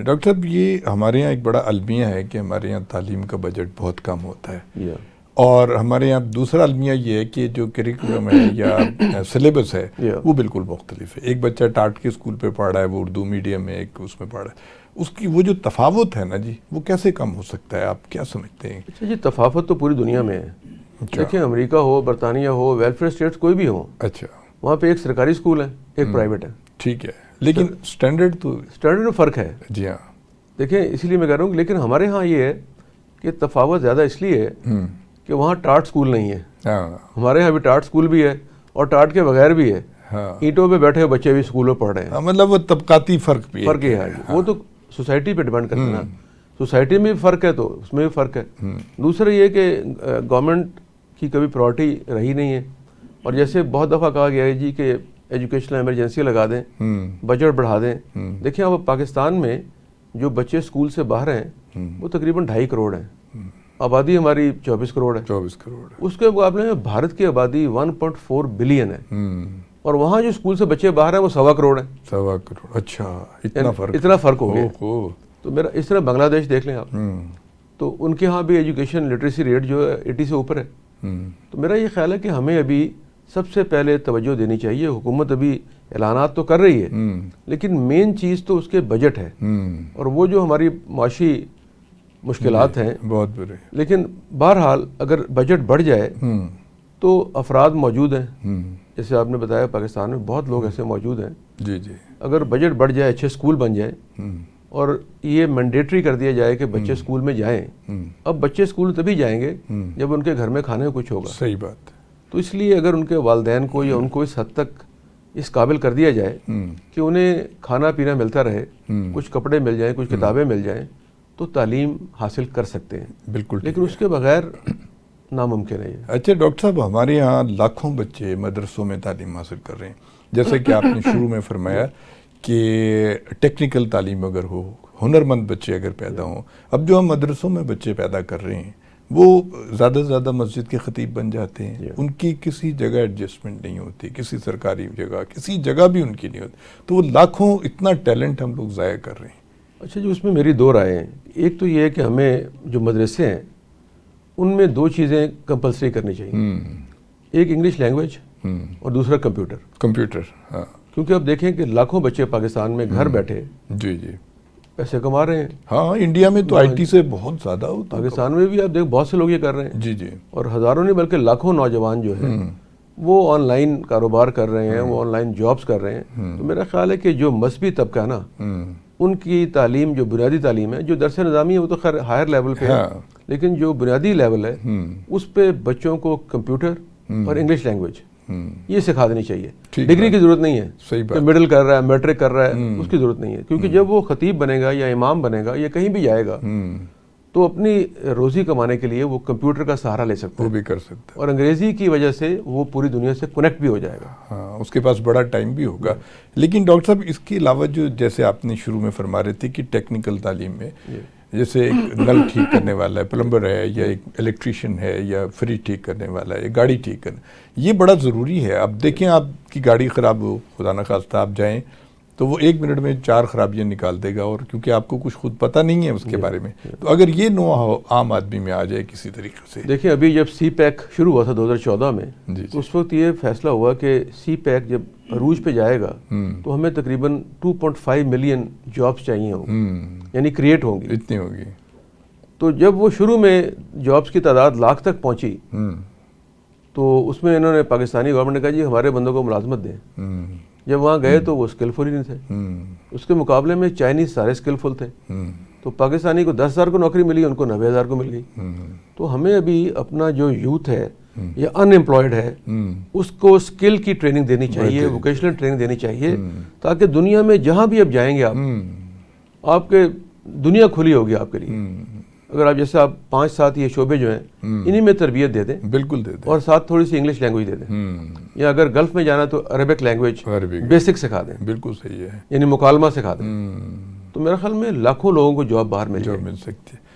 Doctor صاحب یہ ہمارے یہاں ایک بڑا المیہ ہے کہ ہمارے یہاں تعلیم کا بجٹ بہت کم ہوتا ہے، اور ہمارے یہاں دوسرا المیہ یہ ہے کہ جو کریکولم ہے یا سلیبس ہے وہ بالکل مختلف ہے. ایک بچہ ٹاٹ کے اسکول پہ پڑھ رہا ہے، وہ اردو میڈیم میں ایک اس میں پڑھ رہا ہے، اس کی وہ جو تفاوت ہے نا جی، وہ کیسے کم ہو سکتا ہے؟ آپ کیا سمجھتے ہیں؟ اچھا جی، تفاوت تو پوری دنیا میں ہے. دیکھیں امریکہ ہو، برطانیہ ہو، ویلفیئر اسٹیٹس کوئی بھی ہو، اچھا وہاں پہ ایک سرکاری اسکول ہے، ایک پرائیویٹ ہے. ٹھیک ہے، لیکن اسٹینڈرڈ میں فرق ہے. جی ہاں. دیکھیں اسی لیے میں کہہ رہا ہوں، لیکن ہمارے ہاں یہ ہے کہ تفاوت زیادہ اس لیے ہے کہ وہاں ٹاٹ اسکول نہیں ہے. ہمارے یہاں بھی ٹاٹ اسکول بھی ہے اور ٹاٹ کے بغیر بھی ہے. اینٹوں پہ بیٹھے ہوئے بچے بھی اسکول میں پڑھ رہے ہیں. مطلب وہ طبقاتی فرق بھی فرق ہے. وہ تو سوسائٹی پہ ڈیپینڈ کرتا ہے نا. سوسائٹی میں بھی فرق ہے تو اس میں بھی فرق ہے. دوسرا یہ کہ گورنمنٹ کی کبھی پرائورٹی رہی نہیں ہے، اور جیسے بہت دفعہ کہا گیا ہے جی کہ ایجوکیشنل ایمرجنسی لگا دیں، بجٹ بڑھا دیں. دیکھیں اب پاکستان میں جو بچے اسکول سے باہر ہیں وہ تقریباً 2.5 کروڑ ہیں. آبادی ہماری 24 کروڑ ہے. 24 کروڑ. اس کے مقابلے میں بھارت کی آبادی 1.4 بلین ہے، اور وہاں جو اسکول سے بچے باہر ہیں وہ 1.25 کروڑ ہیں. 1.25 کروڑ. اچھا، اتنا فرق ہو گیا. تو میرا اس طرح بنگلہ دیش دیکھ لیں آپ، تو ان کے ہاں بھی ایجوکیشن لٹریسی ریٹ جو ہے 80 سے اوپر ہے. تو میرا یہ خیال ہے کہ ہمیں ابھی سب سے پہلے توجہ دینی چاہیے. حکومت ابھی اعلانات تو کر رہی ہے، لیکن مین چیز تو اس کے بجٹ ہے، اور وہ جو ہماری معاشی مشکلات ہیں بہت برے. لیکن بہرحال اگر بجٹ بڑھ جائے تو افراد موجود ہیں، جیسے آپ نے بتایا پاکستان میں بہت لوگ ایسے موجود ہیں. جی جی. اگر بجٹ بڑھ جائے، اچھے اسکول بن جائے، اور یہ مینڈیٹری کر دیا جائے کہ بچے اسکول میں جائیں. اب بچے اسکول تبھی جائیں گے جب ان کے گھر میں کھانے کو کچھ ہوگا. صحیح بات. تو اس لیے اگر ان کے والدین کو یا ان کو اس حد تک اس قابل کر دیا جائے کہ انہیں کھانا پینا ملتا رہے، کچھ کپڑے مل جائیں، کچھ کتابیں مل جائیں، تو تعلیم حاصل کر سکتے ہیں. بالکل. لیکن اس کے بغیر ناممکن ہے. اچھا ڈاکٹر صاحب، ہمارے یہاں لاکھوں بچے مدرسوں میں تعلیم حاصل کر رہے ہیں، جیسے کہ آپ نے شروع میں فرمایا کہ ٹیکنیکل تعلیم اگر ہو، ہنرمند بچے اگر پیدا ہوں. اب جو ہم مدرسوں میں بچے پیدا کر رہے ہیں وہ زیادہ سے زیادہ مسجد کے خطیب بن جاتے ہیں. ان کی کسی جگہ ایڈجسٹمنٹ نہیں ہوتی، کسی سرکاری جگہ، کسی جگہ بھی ان کی نہیں ہوتی. تو وہ لاکھوں اتنا ٹیلنٹ ہم لوگ ضائع کر رہے ہیں. اچھا جی، اس میں میری 2 رائے ہیں. ایک تو یہ ہے کہ ہمیں جو مدرسے ہیں ان میں 2 چیزیں کمپلسری کرنی چاہیے. ایک انگلش لینگویج اور دوسرا کمپیوٹر. ہاں. کیونکہ اب دیکھیں کہ لاکھوں بچے پاکستان میں گھر بیٹھے جی جی پیسے کما رہے ہیں. ہاں، انڈیا میں تو آئی ٹی سے بہت زیادہ ہوتا ہے. پاکستان میں بھی آپ دیکھ بہت سے لوگ یہ کر رہے ہیں. جی جی. اور ہزاروں نہیں بلکہ لاکھوں نوجوان جو ہیں وہ آن لائن کاروبار کر رہے ہیں، وہ آن لائن جابز کر رہے ہیں. تو میرا خیال ہے کہ جو مذہبی طبقہ ہے نا، ان کی تعلیم جو بنیادی تعلیم ہے، جو درس نظامی ہے وہ تو خیر ہائر لیول پہ ہے، لیکن جو بنیادی لیول ہے اس پہ بچوں کو کمپیوٹر اور انگلش لینگویج یہ سکھا دینی چاہیے. ڈگری کی ضرورت نہیں ہے کہ مڈل کر رہا ہے، میٹرک کر رہا ہے، اس کی ضرورت نہیں ہے. کیونکہ جب وہ خطیب بنے گا یا امام بنے گا یا کہیں بھی جائے گا تو اپنی روزی کمانے کے لیے وہ کمپیوٹر کا سہارا لے سکتا ہے، وہ بھی کر سکتا ہے، اور انگریزی کی وجہ سے وہ پوری دنیا سے کنیکٹ بھی ہو جائے گا. ہاں، اس کے پاس بڑا ٹائم بھی ہوگا. لیکن ڈاکٹر صاحب اس کے علاوہ جو جیسے آپ نے شروع میں فرما رہے تھے کہ ٹیکنیکل تعلیم میں جیسے ایک نل ٹھیک کرنے والا ہے، پلمبر ہے، یا ایک الیکٹریشین ہے، یا فریج ٹھیک کرنے والا ہے، یا گاڑی ٹھیک کرنا، یہ بڑا ضروری ہے. اب دیکھیں آپ کی گاڑی خراب ہو، خدا نخواستہ آپ جائیں تو وہ 1 منٹ میں 4 خرابیاں نکال دے گا، اور کیونکہ آپ کو کچھ خود پتہ نہیں ہے اس کے بارے میں. تو اگر یہ نو عام آدمی میں آ جائے کسی طریقے سے. دیکھیں ابھی جب سی پیک شروع ہوا تھا 2014 میں، تو اس وقت یہ فیصلہ ہوا کہ سی پیک جب عروج پہ جائے گا تو ہمیں تقریباً 2.5 ملین جابس چاہیے ہوں گی، یعنی کریٹ ہوں گی. اتنی ہوگی. تو جب وہ شروع میں جابس کی تعداد لاکھ تک پہنچی تو اس میں انہوں نے پاکستانی گورنمنٹ نے کہا جی ہمارے بندوں کو ملازمت دیں. جب وہاں گئے تو وہ اسکلفل ہی نہیں تھے. اس کے مقابلے میں چائنیز سارے اسکلفل تھے. تو پاکستانی کو 10,000 کو نوکری ملی، ان کو 90,000 کو مل گئی. تو ہمیں ابھی اپنا جو یوتھ ہے یا ان امپلائڈ ہے اس کو اسکل کی ٹریننگ دینی چاہیے، ووکیشنل ٹریننگ دینی چاہیے، تاکہ دنیا میں جہاں بھی اب جائیں گے آپ کے دنیا کھلی ہوگی آپ کے لیے. اگر آپ جیسے آپ 5-7 یہ شعبے جو ہیں انہی میں تربیت دے دیں، بالکل دے دیں، اور ساتھ تھوڑی سی انگلش لینگویج دے دیں، یا اگر گلف میں جانا تو عربک لینگویج بیسک سکھا دیں. بالکل صحیح ہے، یعنی مکالمہ سکھا دیں. تو میرا خیال میں لاکھوں لوگوں کو جاب باہر مل سکتی ہے.